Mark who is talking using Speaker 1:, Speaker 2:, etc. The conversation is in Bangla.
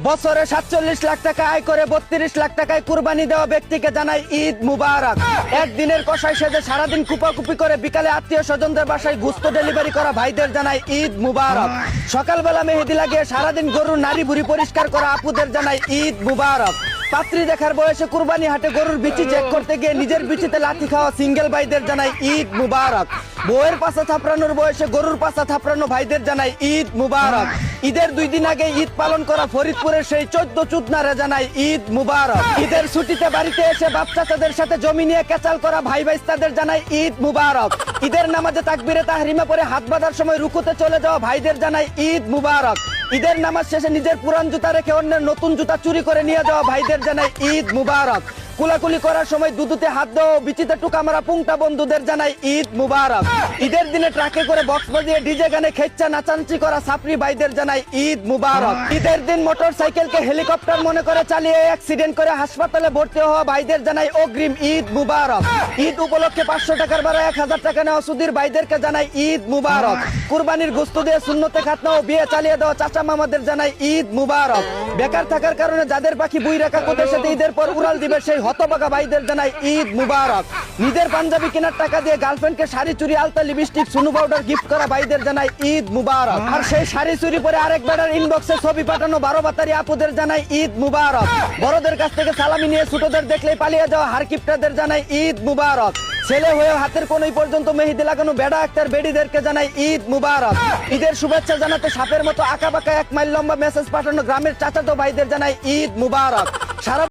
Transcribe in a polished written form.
Speaker 1: বছরে 47 লাখ টাকা আয় করে 32 লাখ টাকায় কুরবানি দেওয়া ব্যক্তিকে জানাই ঈদ মুবারক। একদিনের কষাই সেজে সারাদিন কুপাকুপি করে বিকালে আত্মীয় স্বজনদের বাসায় গোশত ডেলিভারি করা ভাইদের জানাই ঈদ মুবারক। সকালবেলা মেহেদি লাগিয়ে সারাদিন গরুর নাড়ি ভুড়ি পরিষ্কার করা আপুদের জানাই ঈদ মুবারক। পাত্রী দেখার বয়সে কুরবানি হাটে গরুর বিচি চেক করতে গিয়ে নিজের বিচিতে লাথি খাওয়া সিঙ্গেল ভাইদের জানাই ঈদ মুবারক। বউয়ের পাশা থাপড়ানোর বয়সে গরুর পাশা থাপড়ানো ভাইদের জানাই ঈদ মুবারক। ঈদের 2 দিন আগে ঈদ পালন করা ফরিদপুরের সেই 14 চুদনারে জানাই ঈদ মুবারক। ঈদের ছুটিতে বাড়িতে এসে বাপ চাচাদের সাথে জমি নিয়ে কেচাল করা ভাই ভাইস্তাদের জানাই ঈদ মুবারক। ঈদের নামাজে তাকবীরে তাহরিমা পরে হাত বাঁধার সময় রুকুতে চলে যাওয়া ভাইদের জানাই ঈদ মুবারক। ঈদের নামাজ শেষে নিজের পুরান জুতা রেখে অন্যের নতুন জুতা চুরি করে নিয়ে যাওয়া ভাইদের জানাই ঈদ মুবারক। কুলাকুলি করার সময় দুধুতে হাত দেওয়া বিচিতে টুকা মারা পুংটা বন্ধুদের জানাই ঈদ মুবারক। ঈদের দিনে ট্রাকে করে বক্স বাজিয়ে ডিজে গানে খেচ্চা নাচাঞ্চি করা সাপরি ভাইদের জানাই ঈদ মুবারক। ঈদের দিন মোটর সাইকেলকে হেলিকপ্টার মনে করে চালিয়ে অ্যাক্সিডেন্ট করে হাসপাতালে ভর্তি হওয়া ভাইদের জানাই অগ্রিম ঈদ মুবারক। ঈদ উপলক্ষে 500 টাকার ভাড়া 1000 টাকা নেওয়া সুধীর ভাইদেরকে জানাই ঈদ মুবারক। কুরবানির গোশত দিয়ে সুন্নতে খাতনা ও বিয়ে চালিয়ে দেওয়া চাচা মামাদের জানাই ঈদ মুবারক। বেকার থাকার কারণে যাদের পাখি বুই রেখা কোদের সাথে ঈদের পর উড়াল দিবে সেই হতবাগা ভাইদের জানাই ঈদ মুবারক। নিজের পাঞ্জাবি কেনার টাকা দিয়ে গার্লফ্রেন্ডকে শাড়ি চুরি আলতা লিপস্টিক সুনু পাউডার গিফট করা ভাইদের জানাই ঈদ মুবারক। আর সেই শাড়ি চুরি পরে আরেক বেটার ইনবক্সে ছবি পাঠানো 12 বাতারি আপুদের জানাই ঈদ মুবারক। বড়দের কাছ থেকে সালামি নিয়ে ছোটদের দেখলেই পালিয়ে যাওয়া হারকিপটাদের জানাই ঈদ মুবারক। ছেলে হয়ে হাতের কোনই পর্যন্ত মেহেদি লাগানো বেড়া আক্তার বেডিদেরকে জানাই ঈদ মুবারক। ঈদের শুভেচ্ছা জানাতে সাপের মতো আঁকা বাঁকা 1 মাইল লম্বা মেসেজ পাঠানো গ্রামের চাচাতো ভাইদের জানাই ঈদ মুবারক। সারা